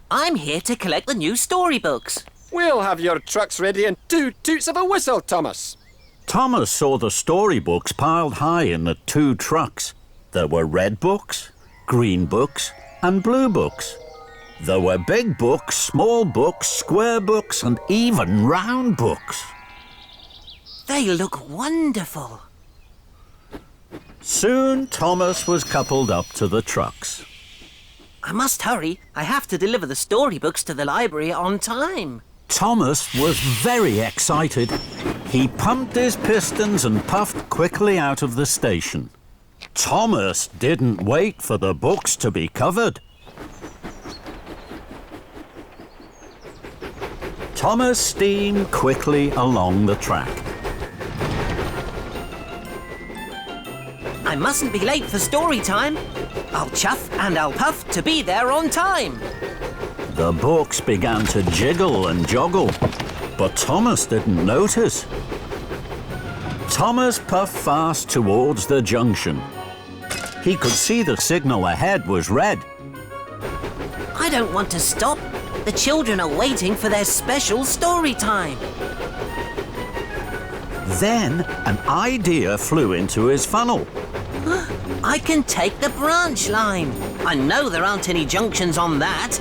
I'm here to collect the new storybooks. We'll have your trucks ready in 2 toots of a whistle, Thomas. Thomas saw the storybooks piled high in the 2 trucks. There were red books, green books, and blue books. There were big books, small books, square books, and even round books. They look wonderful. Soon Thomas was coupled up to the trucks. I must hurry. I have to deliver the storybooks to the library on time. Thomas was very excited. He pumped his pistons and puffed quickly out of the station. Thomas didn't wait for the books to be covered. Thomas steamed quickly along the track. I mustn't be late for story time. I'll chuff and I'll puff to be there on time. The books began to jiggle and joggle, but Thomas didn't notice. Thomas puffed fast towards the junction. He could see the signal ahead was red. I don't want to stop. The children are waiting for their special story time. Then an idea flew into his funnel. I can take the branch line. I know there aren't any junctions on that.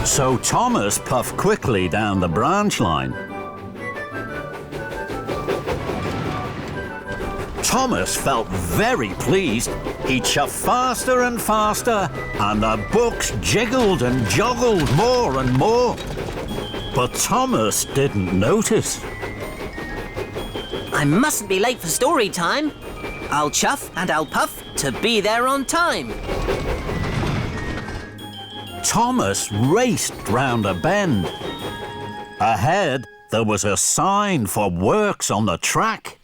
So Thomas puffed quickly down the branch line. Thomas felt very pleased. He chuffed faster and faster, and the books jiggled and joggled more and more. But Thomas didn't notice. I mustn't be late for story time. I'll chuff and I'll puff to be there on time. Thomas raced round a bend. Ahead, there was a sign for works on the track.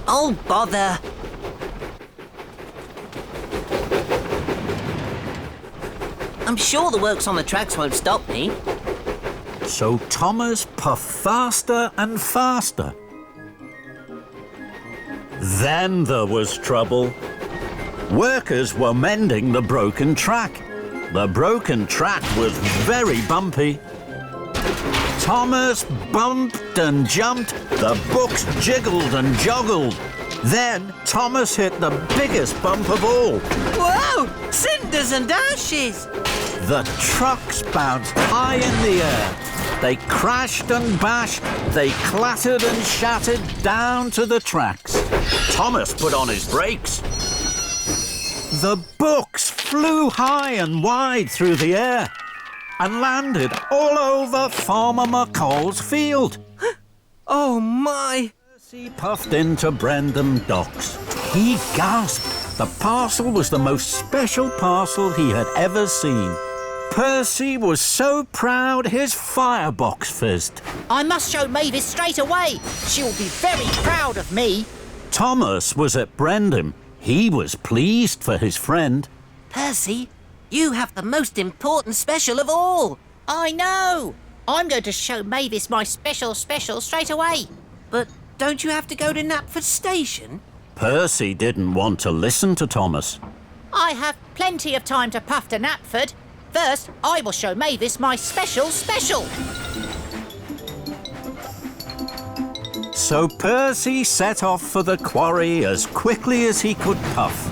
Oh, bother. I'm sure the works on the tracks won't stop me. So Thomas puffed faster and faster. Then there was trouble. Workers were mending the broken track. The broken track was very bumpy. Thomas bumped and jumped. The books jiggled and joggled. Then Thomas hit the biggest bump of all. Whoa! Cinders and ashes! The trucks bounced high in the air. They crashed and bashed. They clattered and shattered down to the tracks. Thomas put on his brakes. The books flew high and wide through the air and landed all over Farmer McCall's field. Oh, my! Percy puffed into Brendam Docks. He gasped. The parcel was the most special parcel he had ever seen. Percy was so proud his firebox fizzed. I must show Mavis straight away. She'll be very proud of me. Thomas was at Brendam. He was pleased for his friend. Percy, you have the most important special of all. I know. I'm going to show Mavis my special straight away. But don't you have to go to Knapford Station? Percy didn't want to listen to Thomas. I have plenty of time to puff to Knapford. First, I will show Mavis my special. So Percy set off for the quarry as quickly as he could puff.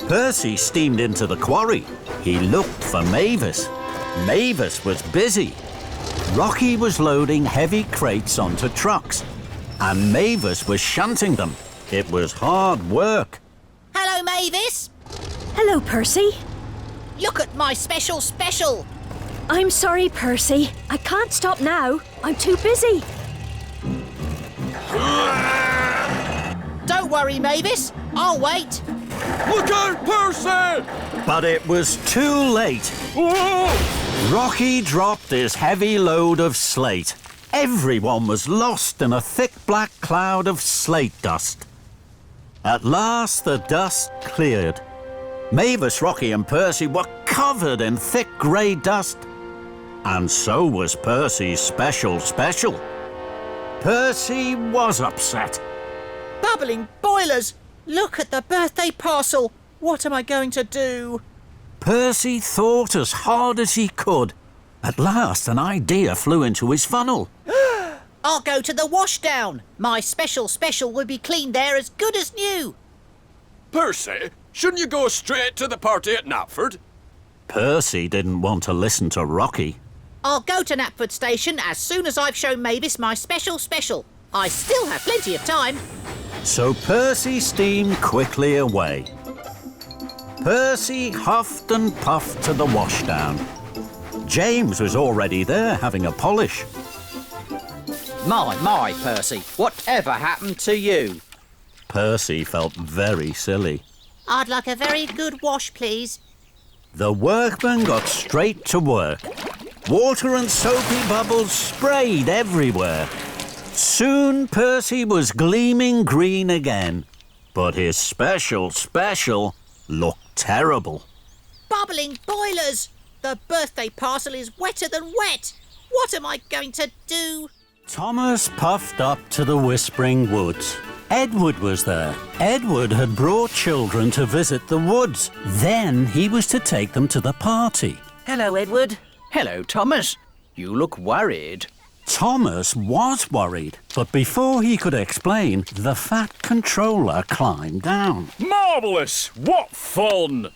Percy steamed into the quarry. He looked for Mavis. Mavis was busy. Rocky was loading heavy crates onto trucks, and Mavis was shunting them. It was hard work. Hello, Mavis. Hello, Percy. Look at my special. I'm sorry, Percy. I can't stop now. I'm too busy. Don't worry, Mavis. I'll wait. Look out, Percy! But it was too late. Rocky dropped his heavy load of slate. Everyone was lost in a thick black cloud of slate dust. At last, the dust cleared. Mavis, Rocky and Percy were covered in thick grey dust. And so was Percy's special. Percy was upset. Bubbling boilers. Look at the birthday parcel. What am I going to do? Percy thought as hard as he could. At last, an idea flew into his funnel. I'll go to the washdown. My special will be cleaned there as good as new. Percy, shouldn't you go straight to the party at Knapford? Percy didn't want to listen to Rocky. I'll go to Knapford Station as soon as I've shown Mavis my special. I still have plenty of time. So Percy steamed quickly away. Percy huffed and puffed to the washdown. James was already there having a polish. My, Percy, whatever happened to you? Percy felt very silly. I'd like a very good wash, please. The workman got straight to work. Water and soapy bubbles sprayed everywhere. Soon Percy was gleaming green again. But his special looked terrible. Bubbling boilers! The birthday parcel is wetter than wet. What am I going to do? Thomas puffed up to the Whispering Woods. Edward was there. Edward had brought children to visit the woods. Then he was to take them to the party. Hello, Edward. Hello, Thomas. You look worried. Thomas was worried, but before he could explain, the Fat Controller climbed down. Marvellous! What fun!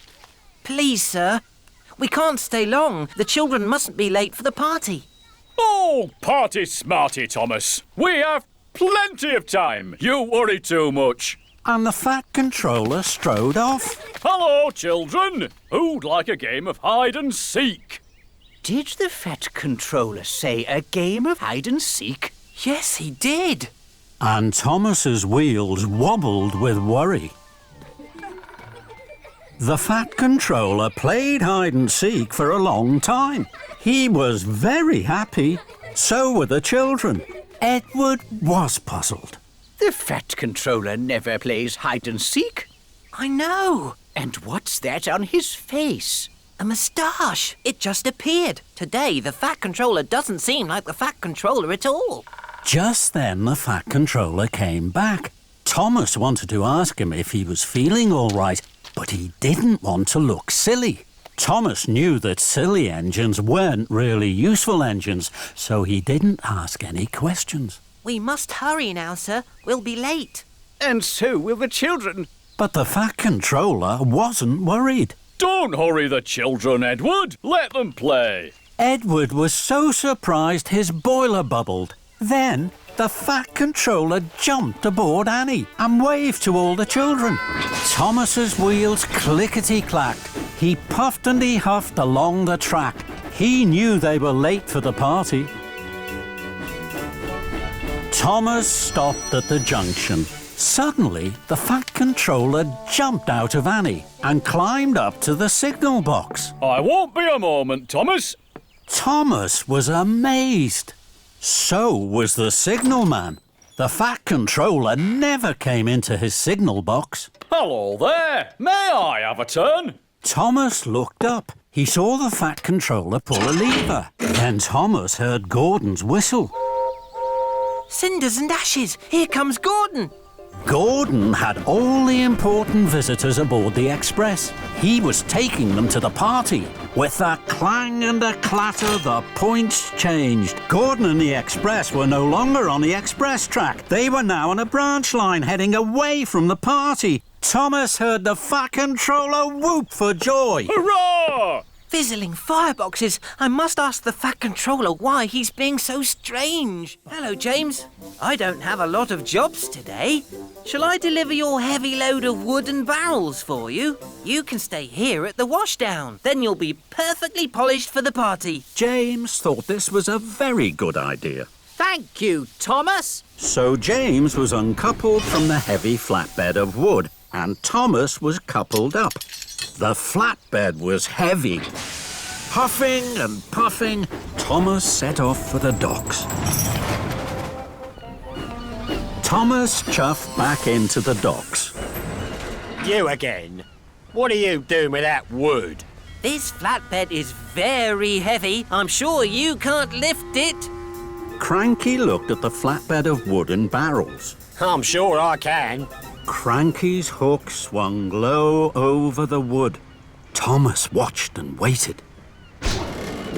Please, sir. We can't stay long. The children mustn't be late for the party. Oh, party smarty, Thomas. We have plenty of time. You worry too much. And the Fat Controller strode off. Hello, children. Who'd like a game of hide and seek? Did the Fat Controller say a game of hide and seek? Yes, he did. And Thomas's wheels wobbled with worry. The Fat Controller played hide and seek for a long time. He was very happy. So were the children. Edward was puzzled. The Fat Controller never plays hide and seek. I know. And what's that on his face? A moustache. It just appeared. Today, the Fat Controller doesn't seem like the Fat Controller at all. Just then, the Fat Controller came back. Thomas wanted to ask him if he was feeling all right, but he didn't want to look silly. Thomas knew that silly engines weren't really useful engines, so he didn't ask any questions. We must hurry now, sir. We'll be late. And so will the children. But the Fat Controller wasn't worried. Don't hurry the children, Edward. Let them play. Edward was so surprised his boiler bubbled. Then the Fat Controller jumped aboard Annie and waved to all the children. Thomas's wheels clickety-clacked. He puffed and he huffed along the track. He knew they were late for the party. Thomas stopped at the junction. Suddenly, the Fat Controller jumped out of Annie and climbed up to the signal box. I won't be a moment, Thomas. Thomas was amazed. So was the signalman. The Fat Controller never came into his signal box. Hello there. May I have a turn? Thomas looked up. He saw the Fat Controller pull a lever. Then Thomas heard Gordon's whistle. Cinders and ashes. Here comes Gordon. Gordon had all the important visitors aboard the express. He was taking them to the party. With a clang and a clatter, the points changed. Gordon and the express were no longer on the express track. They were now on a branch line heading away from the party. Thomas heard the Fat Controller whoop for joy. Hurrah! Fizzling fireboxes. I must ask the Fat Controller why he's being so strange. Hello, James. I don't have a lot of jobs today. Shall I deliver your heavy load of wood and barrels for you? You can stay here at the washdown. Then you'll be perfectly polished for the party. James thought this was a very good idea. Thank you, Thomas. So James was uncoupled from the heavy flatbed of wood, and Thomas was coupled up. The flatbed was heavy. Huffing and puffing, Thomas set off for the docks. Thomas chuffed back into the docks. You again? What are you doing with that wood? This flatbed is very heavy. I'm sure you can't lift it. Cranky looked at the flatbed of wood and barrels. I'm sure I can. Cranky's hook swung low over the wood. Thomas watched and waited.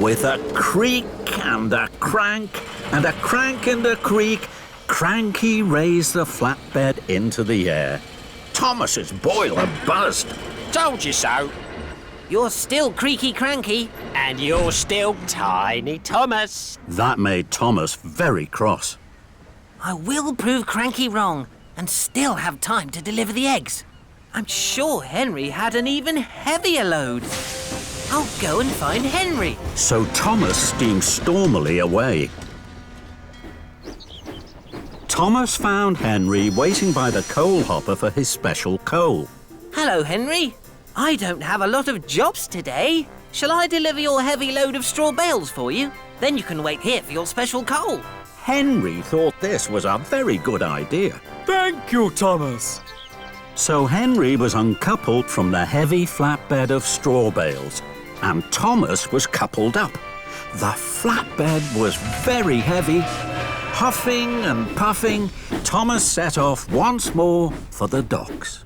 With a creak and a crank and a crank and a creak, Cranky raised the flatbed into the air. Thomas's boiler buzzed. Told you so. You're still creaky cranky. And you're still Tiny Thomas. That made Thomas very cross. I will prove Cranky wrong and still have time to deliver the eggs. I'm sure Henry had an even heavier load. I'll go and find Henry. So Thomas steamed stormily away. Thomas found Henry waiting by the coal hopper for his special coal. Hello, Henry. I don't have a lot of jobs today. Shall I deliver your heavy load of straw bales for you? Then you can wait here for your special coal. Henry thought this was a very good idea. Thank you, Thomas. So Henry was uncoupled from the heavy flatbed of straw bales, and Thomas was coupled up. The flatbed was very heavy. Huffing and puffing, Thomas set off once more for the docks.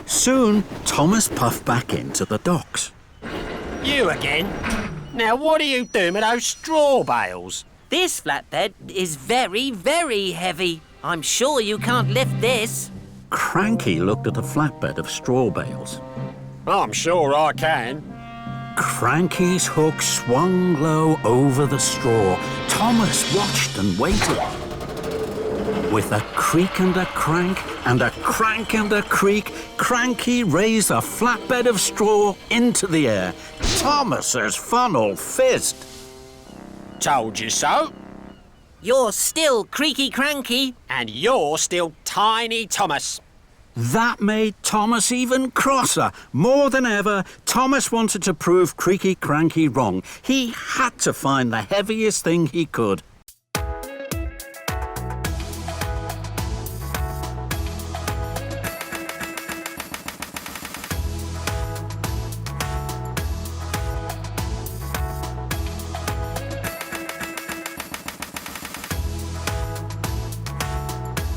Soon, Thomas puffed back into the docks. You again? Now what are you doing with those straw bales? This flatbed is very, very heavy. I'm sure you can't lift this. Cranky looked at the flatbed of straw bales. I'm sure I can. Cranky's hook swung low over the straw. Thomas watched and waited. With a creak and a crank and a crank and a creak, Cranky raised a flatbed of straw into the air. Thomas's funnel fizzed. Told you so. You're still creaky cranky. And you're still Tiny Thomas. That made Thomas even crosser. More than ever, Thomas wanted to prove Creaky Cranky wrong. He had to find the heaviest thing he could.